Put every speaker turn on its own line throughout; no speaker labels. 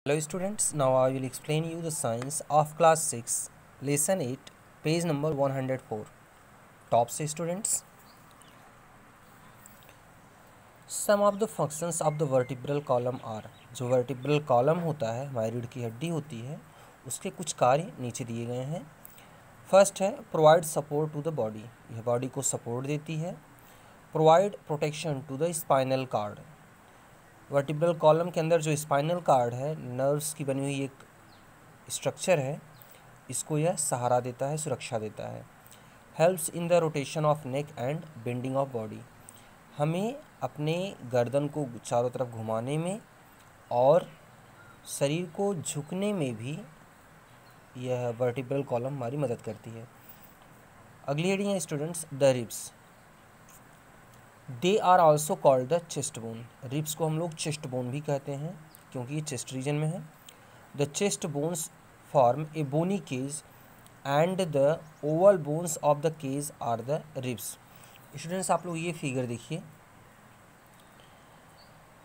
Hello students, now I will explain you the science of class 6, lesson 8, page number 104. Top से students, some of the functions of the vertebral column are, जो vertebral column होता है हमारी रीढ़ की हड्डी होती है उसके कुछ कार्य नीचे दिए गए हैं। फर्स्ट है provide support to the body, यह बॉडी को सपोर्ट देती है। Provide protection to the spinal cord, vertebral column के अंदर जो स्पाइनल कार्ड है नर्व्स की बनी हुई एक स्ट्रक्चर है, इसको यह सहारा देता है, सुरक्षा देता है। Helps in the rotation of neck and bending of body, हमें अपने गर्दन को चारों तरफ घुमाने में और शरीर को झुकने में भी यह वर्टिब्रल कॉलम हमारी मदद करती है। अगली हेडिंग है students the ribs, they are also called the chest bone, ribs को हम लोग चेस्ट बोन भी कहते हैं क्योंकि ये चेस्ट रीजन में है। The chest bones form a bony cage and the oval bones of the cage are the ribs. Students आप लोग ये फिगर देखिए,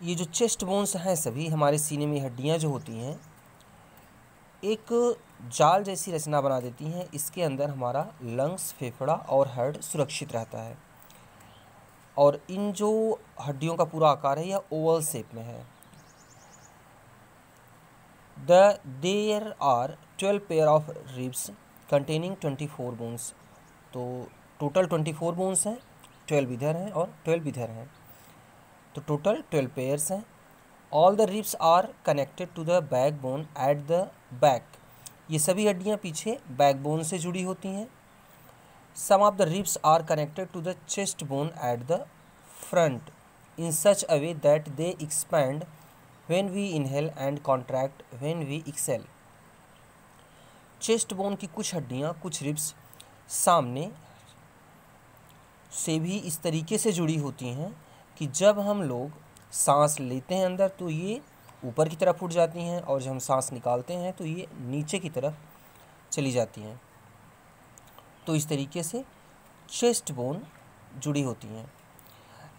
ये जो चेस्ट बोन्स हैं सभी हमारे सीने में हड्डियाँ जो होती हैं एक जाल जैसी रचना बना देती हैं, इसके अंदर हमारा लंग्स, फेफड़ा और हार्ट सुरक्षित रहता है। और इन जो हड्डियों का पूरा आकार है यह ओवल शेप में है। There are 12 pair of ribs containing 24 bones, तो टोटल 24 बोन्स हैं, 12 इधर हैं और 12 इधर हैं, तो टोटल 12 पेयर्स हैं। All the ribs are connected to the back bone at the back, ये सभी हड्डियाँ पीछे बैक बोन से जुड़ी होती हैं। Some of the ribs are connected to the chest bone at the front in such a way that they expand when we inhale and contract when we exhale. Chest bone की कुछ हड्डियाँ, कुछ ribs सामने से भी इस तरीके से जुड़ी होती हैं कि जब हम लोग सांस लेते हैं अंदर तो ये ऊपर की तरफ उठ जाती हैं और जब हम सांस निकालते हैं तो ये नीचे की तरफ चली जाती हैं। तो इस तरीके से चेस्ट बोन जुड़ी होती हैं।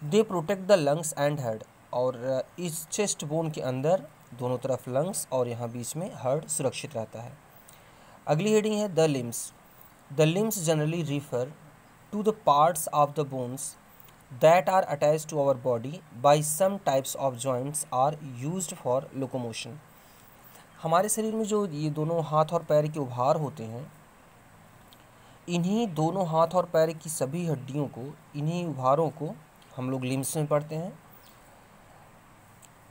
They protect the lungs and heart, और इस चेस्ट बोन के अंदर दोनों तरफ लंग्स और यहाँ बीच में हार्ट सुरक्षित रहता है। अगली हेडिंग है the limbs, the limbs generally refer to the parts of the bones that are attach to our body by some types of joints are used for locomotion. हमारे शरीर में जो ये दोनों हाथ और पैर के उभार होते हैं, इन्हीं दोनों हाथ और पैर की सभी हड्डियों को, इन्हीं उभारों को हम लोग लिम्स में पढ़ते हैं।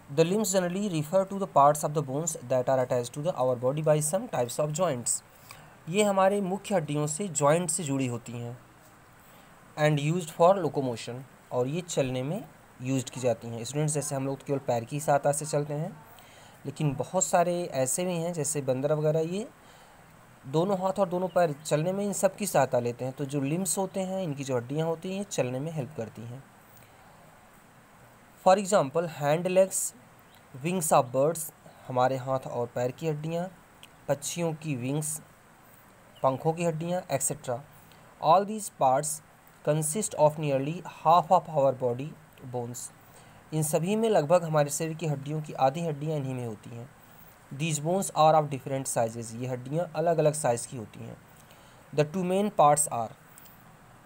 The limbs generally refer to the parts of the bones that are attach to the our body by some types of joints, ये हमारे मुख्य हड्डियों से जॉइंट से जुड़ी होती हैं। एंड यूज्ड फॉर लोकोमोशन, और ये चलने में यूज्ड की जाती हैं। स्टूडेंट्स जैसे हम लोग केवल पैर की सहायता से चलते हैं, लेकिन बहुत सारे ऐसे भी हैं जैसे बंदर वगैरह, ये दोनों हाथ और दोनों पैर चलने में इन सब की सहायता लेते हैं। तो जो लिम्स होते हैं, इनकी जो हड्डियाँ होती हैं, चलने में हेल्प करती हैं। For example hand legs, wings of birds, हमारे हाथ और पैर की हड्डियाँ, पक्षियों की विंग्स, पंखों की हड्डियाँ, etcetera. All these parts consist of nearly half of our body bones, इन सभी में लगभग हमारे शरीर की हड्डियों की आधी हड्डियाँ इन्हीं में होती हैं। These bones are of different sizes, ये हड्डियाँ अलग अलग साइज़ की होती हैं। The two main parts are,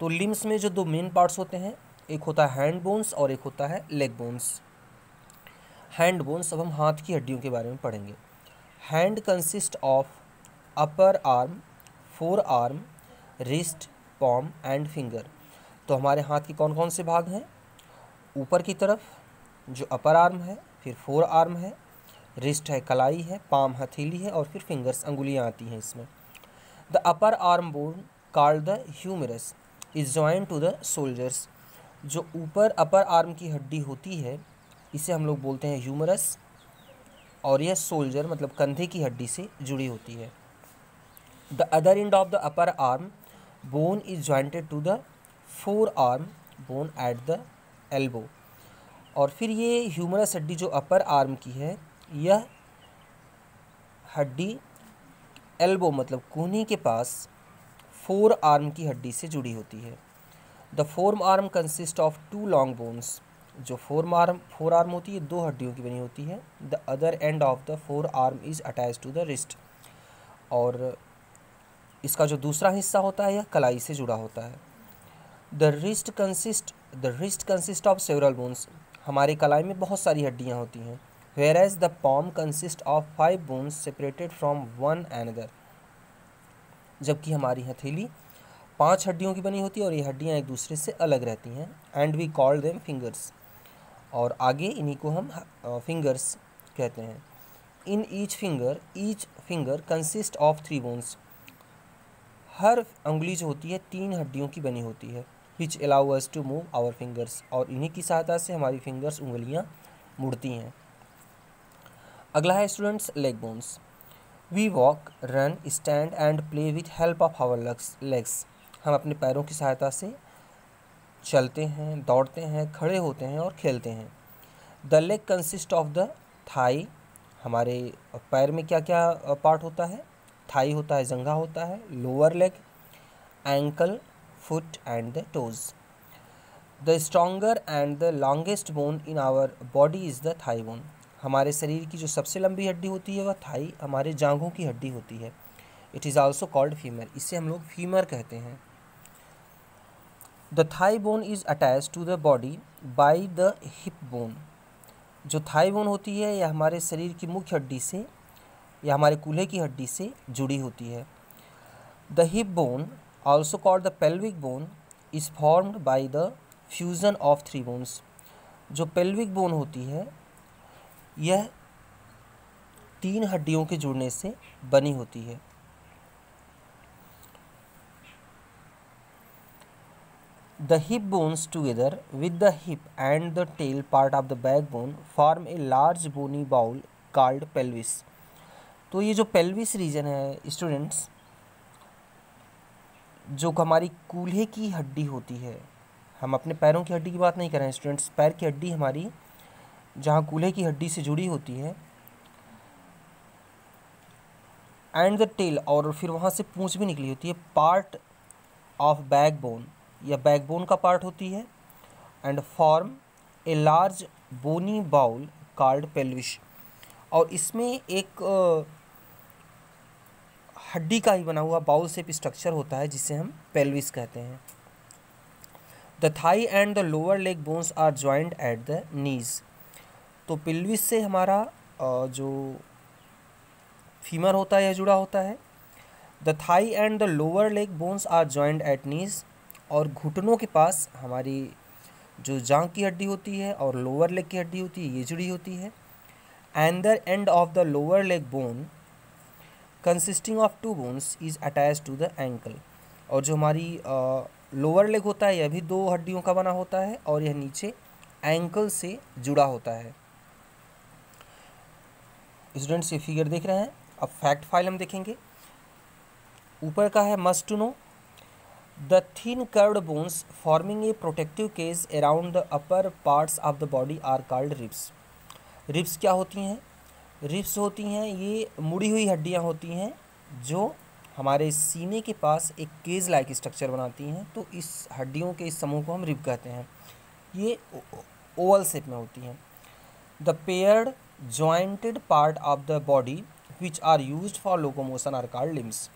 तो लिम्स में जो दो मेन पार्ट्स होते हैं, एक होता है हैंड बोन्स और एक होता है लेग बोन्स। हैंड बोन्स, अब हम हाथ की हड्डियों के बारे में पढ़ेंगे। Hand consist of upper arm, forearm, wrist, palm and finger. तो हमारे हाथ के कौन कौन से भाग हैं? ऊपर की तरफ जो अपर आर्म है, फिर फोर आर्म है, रिस्ट है, कलाई है, पाम हथेली है और फिर फिंगर्स, अंगुलियां आती हैं इसमें। The upper arm bone called the humerus is joint to the shoulders, जो ऊपर अपर आर्म की हड्डी होती है इसे हम लोग बोलते हैं ह्यूमरस, और यह शोल्डर मतलब कंधे की हड्डी से जुड़ी होती है। The other end of the upper arm bone is jointed to the forearm bone at the elbow, और फिर ये ह्यूमरस हड्डी जो अपर आर्म की है, यह हड्डी एल्बो मतलब कूहनी के पास फोर आर्म की हड्डी से जुड़ी होती है। The forearm consist of two long bones, जो फोर आर्म होती है 2 हड्डियों की बनी होती है। The other end of the forearm is attach to the wrist, और इसका जो दूसरा हिस्सा होता है यह कलाई से जुड़ा होता है। The wrist consist of several bones, हमारे कलाई में बहुत सारी हड्डियाँ होती हैं। Where as the palm consist of 5 bones separated from one another, जबकि हमारी हथेली 5 हड्डियों की बनी होती है और ये हड्डियाँ एक दूसरे से अलग रहती हैं। And we call them fingers, और आगे इन्हीं को हम फिंगर्स कहते हैं। In each finger consist of 3 bones, हर उंगली जो होती है 3 हड्डियों की बनी होती है। Which allow us to move our fingers, और इन्हीं की सहायता से हमारी फिंगर्स उंगलियां मुड़ती हैं। अगला है students leg bones. We walk, run, stand and play with help of our legs, हम अपने पैरों की सहायता से चलते हैं, दौड़ते हैं, खड़े होते हैं और खेलते हैं। The leg consist of the thigh, हमारे पैर में क्या क्या पार्ट होता है? थाई होता है, जंघा होता है, lower leg, ankle, foot and the toes. The stronger and the longest bone in our body is the thigh bone, हमारे शरीर की जो सबसे लंबी हड्डी होती है वह थाई, हमारे जांघों की हड्डी होती है। It is also called femur, इसे हम लोग फीमर कहते हैं। The thigh bone is attach to the body by the hip bone, जो थाई बोन होती है यह हमारे शरीर की मुख्य हड्डी से या हमारे कूल्हे की हड्डी से जुड़ी होती है। The hip bone, also called the pelvic bone, is formed by the fusion of 3 bones, जो पेल्विक बोन होती है यह 3 हड्डियों के जुड़ने से बनी होती है। The hip bones together with the hip and the tail part of the backbone form a large bony bowl called pelvis। तो ये जो pelvis रीजन है स्टूडेंट्स, जो हमारी कूल्हे की हड्डी होती है, हम अपने पैरों की हड्डी की बात नहीं कर रहे हैं स्टूडेंट्स, पैर की हड्डी हमारी जहाँ कूल्हे की हड्डी से जुड़ी होती है, एंड द टेल, और फिर वहाँ से पूंछ भी निकली होती है, पार्ट ऑफ बैकबोन, या बैकबोन का पार्ट होती है, and form a large bony bowl called pelvis, और इसमें एक हड्डी का ही बना हुआ बाउल शेप स्ट्रक्चर होता है जिसे हम पेल्विस कहते हैं। The thigh and the lower leg bones are joint at the knees, तो पेल्विस से हमारा जो फीमर होता है यह जुड़ा होता है। The thigh and the lower leg bones are joint at knees, और घुटनों के पास हमारी जो जांघ की हड्डी होती है और लोअर लेग की हड्डी होती है ये जुड़ी होती है। And the end of the lower leg bone consisting of 2 bones is attach to the ankle, और जो हमारी लोअर लेग होता है यह भी 2 हड्डियों का बना होता है और यह नीचे एंकल से जुड़ा होता है। स्टूडेंट्स ये फिगर देख रहे हैं। अब फैक्ट फाइल हम देखेंगे। ऊपर का है must to know, the thin curved bones forming a protective cage around the upper parts of the body are called ribs. Ribs क्या होती हैं? रिब्स होती हैं ये मुड़ी हुई हड्डियां होती हैं जो हमारे सीने के पास एक केज लाइक स्ट्रक्चर बनाती हैं, तो इस हड्डियों के इस समूह को हम रिब कहते हैं। ये ओवल शेप में होती हैं। The paired jointed part of the body which are used for locomotion are called limbs,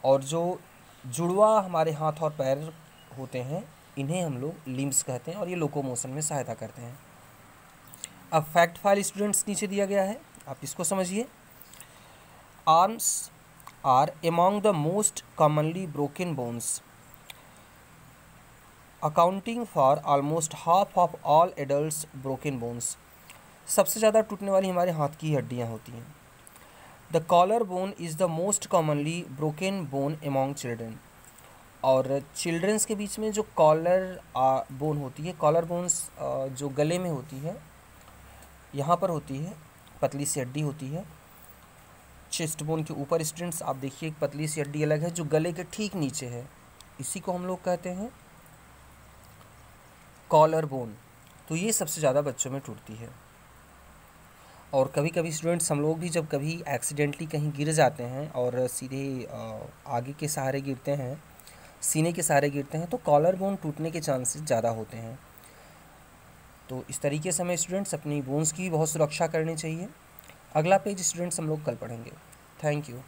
और जो जुड़वा हमारे हाथ और पैर होते हैं इन्हें हम लोग लिम्स कहते हैं और ये लोकोमोशन में सहायता करते हैं। अब फैक्ट फाइल स्टूडेंट्स नीचे दिया गया है, आप इसको समझिए। Arms are among the most commonly broken bones accounting for almost half of all adults broken bones, सबसे ज़्यादा टूटने वाली हमारे हाथ की हड्डियाँ होती हैं। The collar bone is the most commonly broken bone among children, और चिल्ड्रंस के बीच में जो कॉलर बोन होती है, कॉलर बोन्स जो गले में होती है, यहाँ पर होती है, पतली सी हड्डी होती है। चेस्ट बोन के ऊपर स्टूडेंट्स आप देखिए एक पतली सी हड्डी अलग है जो गले के ठीक नीचे है, इसी को हम लोग कहते हैं कॉलर बोन। तो ये सबसे ज़्यादा बच्चों में टूटती है। और कभी कभी स्टूडेंट्स हम लोग भी जब कभी एक्सीडेंटली कहीं गिर जाते हैं और सीधे आगे के सहारे गिरते हैं, सीने के सहारे गिरते हैं, तो कॉलर बोन टूटने के चांसेस ज़्यादा होते हैं। तो इस तरीके से हमें स्टूडेंट्स अपनी बोन्स की बहुत सुरक्षा करनी चाहिए। अगला पेज स्टूडेंट्स हम लोग कल पढ़ेंगे। Thank you.